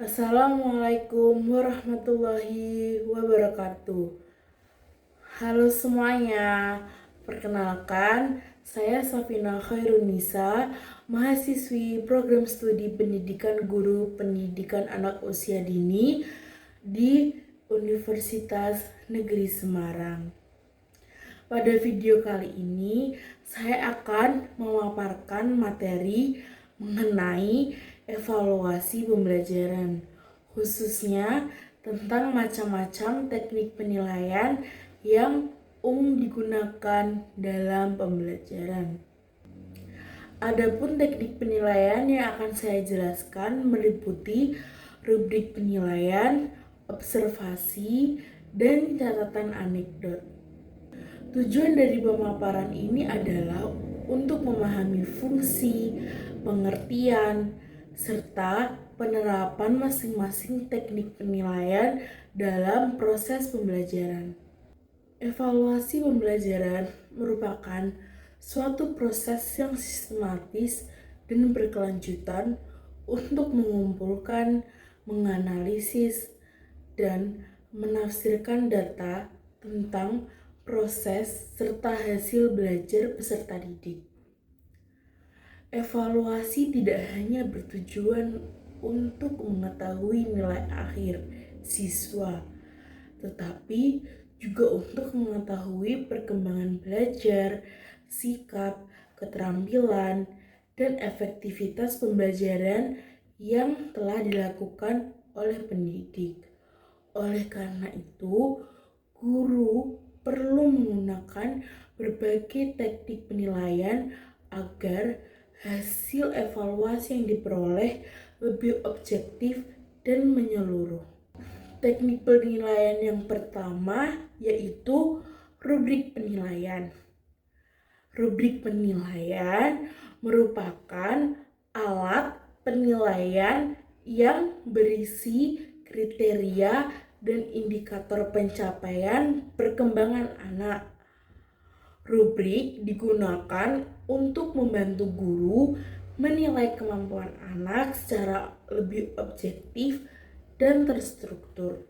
Assalamualaikum warahmatullahi wabarakatuh. Halo semuanya, perkenalkan saya Safina Khairunisa, mahasiswi program studi pendidikan guru pendidikan anak usia dini di Universitas Negeri Semarang. Pada video kali ini, saya akan memaparkan materi mengenai evaluasi pembelajaran, khususnya tentang macam-macam teknik penilaian yang umum digunakan dalam pembelajaran. Adapun teknik penilaian yang akan saya jelaskan meliputi rubrik penilaian, observasi, dan catatan anekdot. Tujuan dari pemaparan ini adalah untuk memahami fungsi, pengertian, serta penerapan masing-masing teknik penilaian dalam proses pembelajaran. Evaluasi pembelajaran merupakan suatu proses yang sistematis dan berkelanjutan untuk mengumpulkan, menganalisis, dan menafsirkan data tentang proses serta hasil belajar peserta didik. Evaluasi tidak hanya bertujuan untuk mengetahui nilai akhir siswa, tetapi juga untuk mengetahui perkembangan belajar, sikap, keterampilan, dan efektivitas pembelajaran yang telah dilakukan oleh pendidik. Oleh karena itu, guru perlu menggunakan berbagai teknik penilaian agar hasil evaluasi yang diperoleh lebih objektif dan menyeluruh. Teknik penilaian yang pertama yaitu rubrik penilaian. Rubrik penilaian merupakan alat penilaian yang berisi kriteria dan indikator pencapaian perkembangan anak. Rubrik digunakan untuk membantu guru menilai kemampuan anak secara lebih objektif dan terstruktur.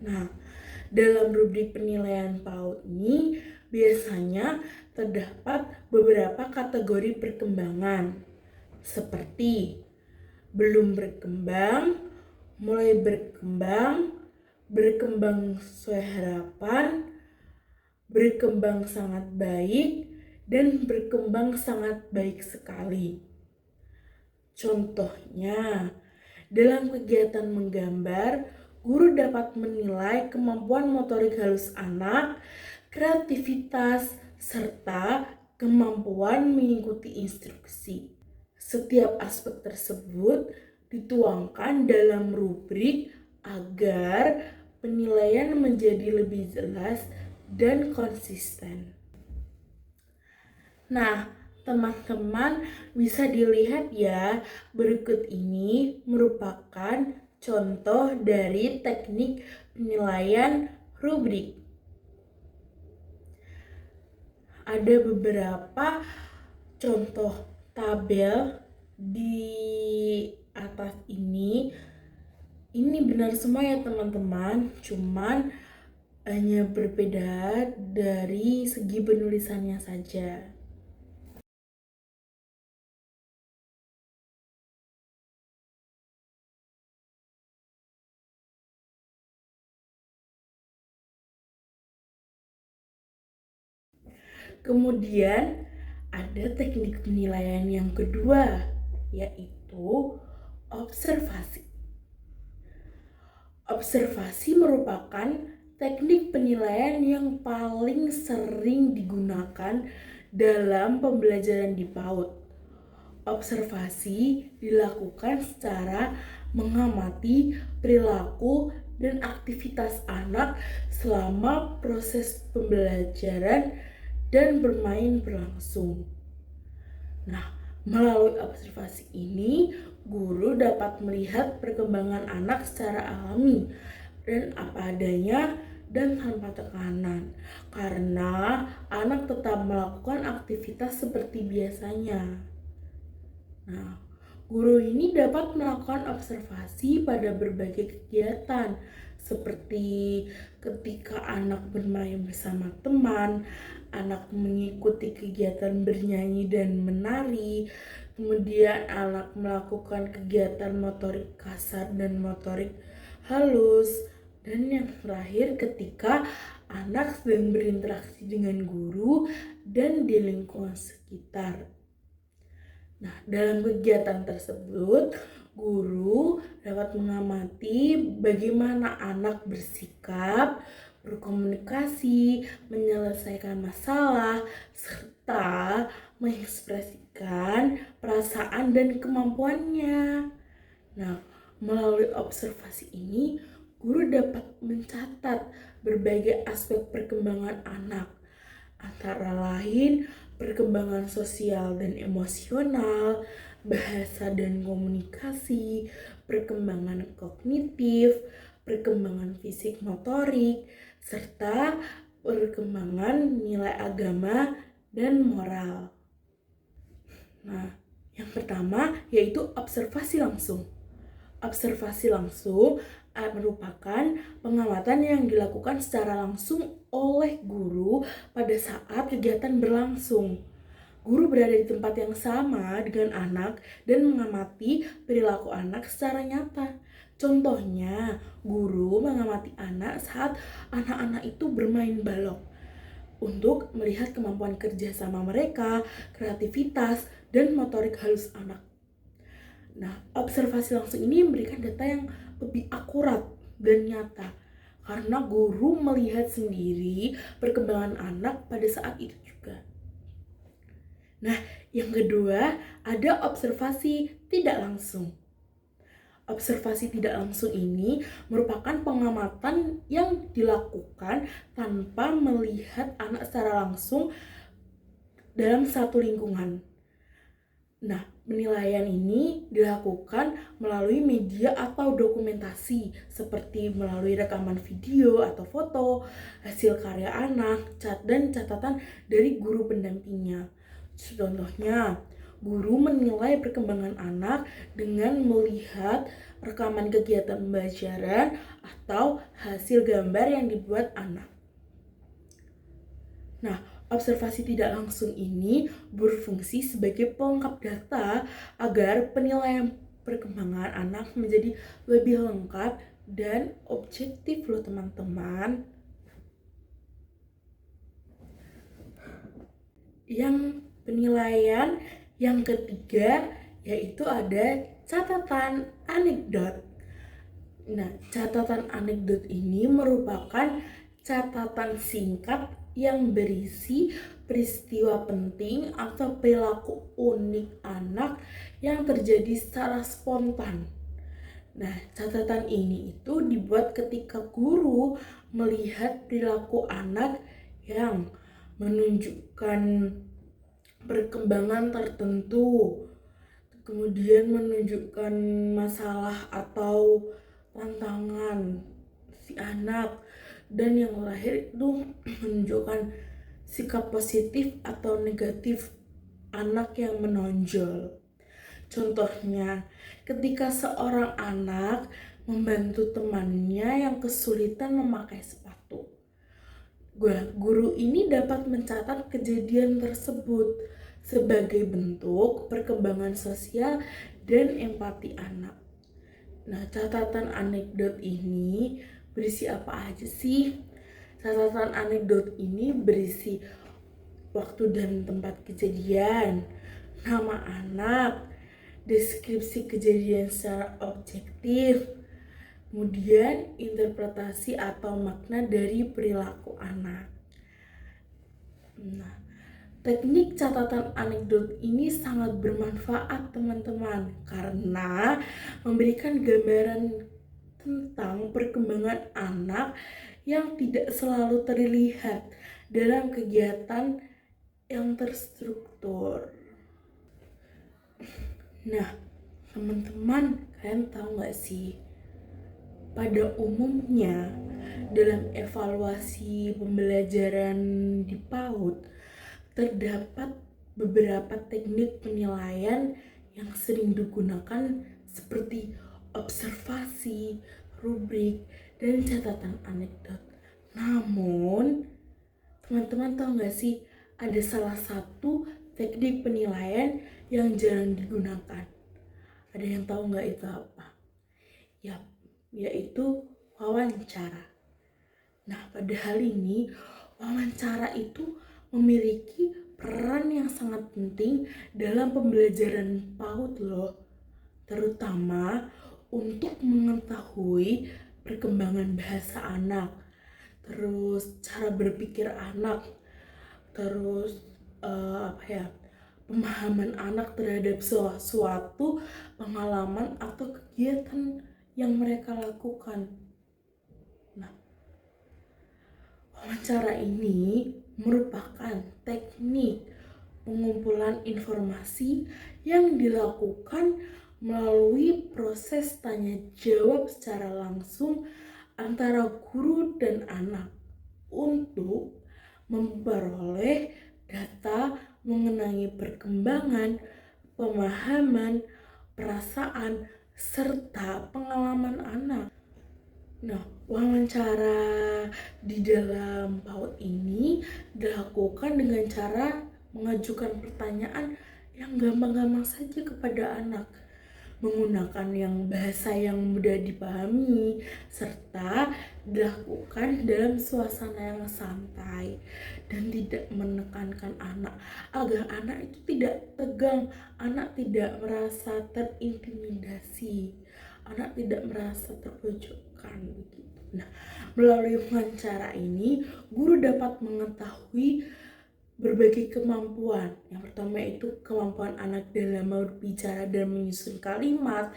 Nah, dalam rubrik penilaian PAUD ini biasanya terdapat beberapa kategori perkembangan seperti belum berkembang, mulai berkembang, berkembang sesuai harapan, berkembang sangat baik, dan berkembang sangat baik sekali. Contohnya, dalam kegiatan menggambar, guru dapat menilai kemampuan motorik halus anak, kreativitas, serta kemampuan mengikuti instruksi. Setiap aspek tersebut dituangkan dalam rubrik agar penilaian menjadi lebih jelas dan konsisten. Nah, teman-teman bisa dilihat ya, berikut ini merupakan contoh dari teknik penilaian rubrik. Ada beberapa contoh tabel di atas ini. Ini benar semua ya teman-teman, cuman hanya berbeda dari segi penulisannya saja. Kemudian ada teknik penilaian yang kedua, yaitu observasi. Observasi merupakan teknik penilaian yang paling sering digunakan dalam pembelajaran di PAUD. Observasi dilakukan secara mengamati perilaku dan aktivitas anak selama proses pembelajaran dan bermain berlangsung. Nah, melalui observasi ini, guru dapat melihat perkembangan anak secara alami dan apa adanya dan tanpa tekanan, karena anak tetap melakukan aktivitas seperti biasanya. Nah, Guru ini dapat melakukan observasi pada berbagai kegiatan, seperti ketika anak bermain bersama teman, anak mengikuti kegiatan bernyanyi dan menari, kemudian anak melakukan kegiatan motorik kasar dan motorik halus, dan yang terakhir ketika anak sedang berinteraksi dengan guru dan di lingkungan sekitar. Nah, dalam kegiatan tersebut, guru dapat mengamati bagaimana anak bersikap, berkomunikasi, menyelesaikan masalah, serta mengekspresikan perasaan dan kemampuannya. Nah, melalui observasi ini, guru dapat mencatat berbagai aspek perkembangan anak, antara lain perkembangan sosial dan emosional, bahasa dan komunikasi, perkembangan kognitif, perkembangan fisik motorik, serta perkembangan nilai agama dan moral. Nah, yang pertama yaitu observasi langsung. Observasi langsung merupakan pengamatan yang dilakukan secara langsung oleh guru pada saat kegiatan berlangsung. Guru berada di tempat yang sama dengan anak dan mengamati perilaku anak secara nyata. Contohnya, guru mengamati anak saat anak-anak itu bermain balok untuk melihat kemampuan kerjasama mereka, kreativitas, dan motorik halus anak. Nah, observasi langsung ini memberikan data yang lebih akurat dan nyata karena guru melihat sendiri perkembangan anak pada saat itu juga. Nah, yang kedua ada observasi tidak langsung. Observasi tidak langsung ini merupakan pengamatan yang dilakukan tanpa melihat anak secara langsung dalam satu lingkungan. Nah, penilaian ini dilakukan melalui media atau dokumentasi seperti melalui rekaman video atau foto, hasil karya anak, dan catatan dari guru pendampingnya. Contohnya, guru menilai perkembangan anak dengan melihat rekaman kegiatan pembelajaran atau hasil gambar yang dibuat anak. Nah, observasi tidak langsung ini berfungsi sebagai pelengkap data agar penilaian perkembangan anak menjadi lebih lengkap dan objektif loh teman-teman. Yang penilaian yang ketiga yaitu ada catatan anekdot. Nah, catatan anekdot ini merupakan catatan singkat yang berisi peristiwa penting atau perilaku unik anak yang terjadi secara spontan. Nah, catatan ini itu dibuat ketika guru melihat perilaku anak yang menunjukkan perkembangan tertentu, kemudian menunjukkan masalah atau tantangan si anak, dan yang terakhir itu menunjukkan sikap positif atau negatif anak yang menonjol. Contohnya, ketika seorang anak membantu temannya yang kesulitan memakai sepatu, guru ini dapat mencatat kejadian tersebut sebagai bentuk perkembangan sosial dan empati anak. Nah, catatan anekdot ini berisi apa aja sih? Catatan anekdot ini berisi waktu dan tempat kejadian, nama anak, deskripsi kejadian secara objektif, kemudian interpretasi atau makna dari perilaku anak. Nah, teknik catatan anekdot ini sangat bermanfaat teman-teman karena memberikan gambaran tentang perkembangan anak yang tidak selalu terlihat dalam kegiatan yang terstruktur. Nah, teman-teman, kalian tahu gak sih? Pada umumnya, dalam evaluasi pembelajaran di PAUD, terdapat beberapa teknik penilaian yang sering digunakan seperti observasi, rubrik, dan catatan anekdot. Namun, teman-teman tahu nggak sih, ada salah satu teknik penilaian yang jarang digunakan. Ada yang tahu nggak itu apa? Yap, yaitu wawancara. Nah, pada hal ini, wawancara itu memiliki peran yang sangat penting dalam pembelajaran PAUD loh, terutama untuk mengetahui perkembangan bahasa anak, terus cara berpikir anak, terus pemahaman anak terhadap suatu pengalaman atau kegiatan yang mereka lakukan. Nah, wawancara ini merupakan teknik pengumpulan informasi yang dilakukan melalui proses tanya jawab secara langsung antara guru dan anak untuk memperoleh data mengenai perkembangan, pemahaman, perasaan, serta pengalaman anak. Nah, wawancara di dalam PAUD ini dilakukan dengan cara mengajukan pertanyaan yang gampang-gampang saja kepada anak, menggunakan yang bahasa yang mudah dipahami, serta dilakukan dalam suasana yang santai dan tidak menekankan anak, agar anak itu tidak tegang, anak tidak merasa terintimidasi, anak tidak merasa terpojokkan begitu. Nah, melalui wawancara ini, guru dapat mengetahui berbagai kemampuan. Yang pertama itu kemampuan anak dalam berbicara dan menyusun kalimat,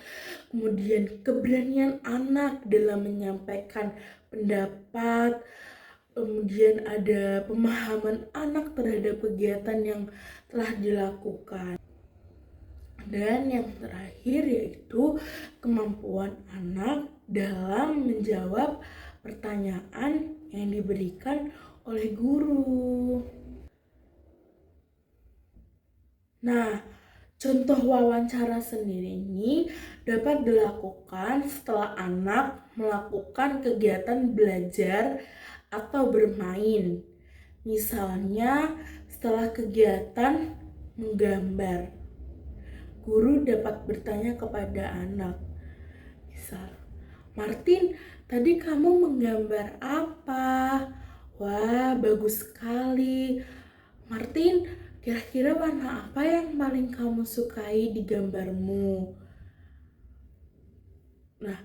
kemudian keberanian anak dalam menyampaikan pendapat, kemudian ada pemahaman anak terhadap kegiatan yang telah dilakukan. Dan yang terakhir yaitu kemampuan anak dalam menjawab pertanyaan yang diberikan oleh guru. Nah, contoh wawancara sendiri ini dapat dilakukan setelah anak melakukan kegiatan belajar atau bermain. Misalnya, setelah kegiatan menggambar, guru dapat bertanya kepada anak. Misal, Martin, tadi kamu menggambar apa? Wah, bagus sekali. Martin, kira-kira warna apa yang paling kamu sukai di gambarmu? Nah,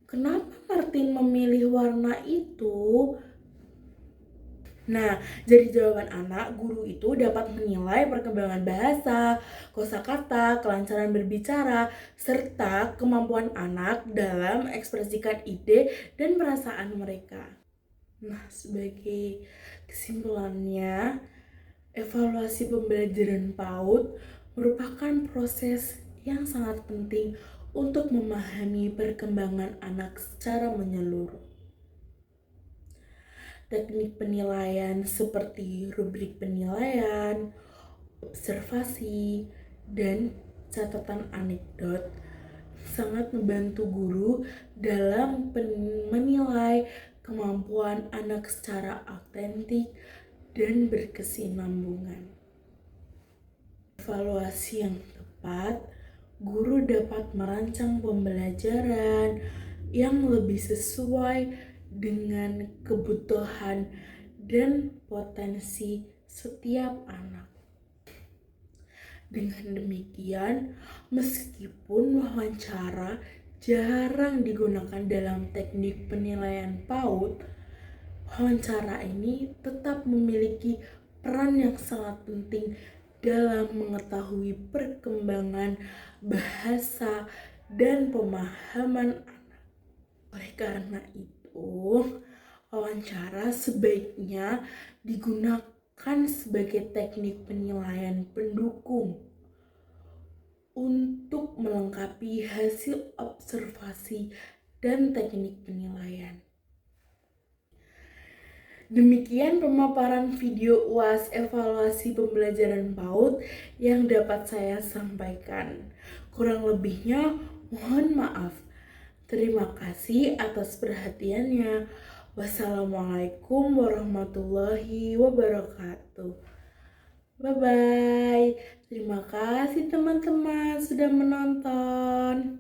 kenapa Martin memilih warna itu? Nah, dari jawaban anak, guru itu dapat menilai perkembangan bahasa, kosakata, kelancaran berbicara, serta kemampuan anak dalam ekspresikan ide dan perasaan mereka. Nah, sebagai kesimpulannya, evaluasi pembelajaran PAUD merupakan proses yang sangat penting untuk memahami perkembangan anak secara menyeluruh. Teknik penilaian seperti rubrik penilaian, observasi, dan catatan anekdot sangat membantu guru dalam menilai kemampuan anak secara autentik dan berkesinambungan. Evaluasi yang tepat, guru dapat merancang pembelajaran yang lebih sesuai dengan kebutuhan dan potensi setiap anak. Dengan demikian, meskipun wawancara jarang digunakan dalam teknik penilaian PAUD, wawancara ini tetap memiliki peran yang sangat penting dalam mengetahui perkembangan bahasa dan pemahaman anak. Oleh karena itu, wawancara sebaiknya digunakan sebagai teknik penilaian pendukung untuk melengkapi hasil observasi dan teknik penilaian. Demikian pemaparan video UAS evaluasi pembelajaran PAUD yang dapat saya sampaikan. Kurang lebihnya mohon maaf. Terima kasih atas perhatiannya. Wassalamualaikum warahmatullahi wabarakatuh. Bye-bye. Terima kasih teman-teman sudah menonton.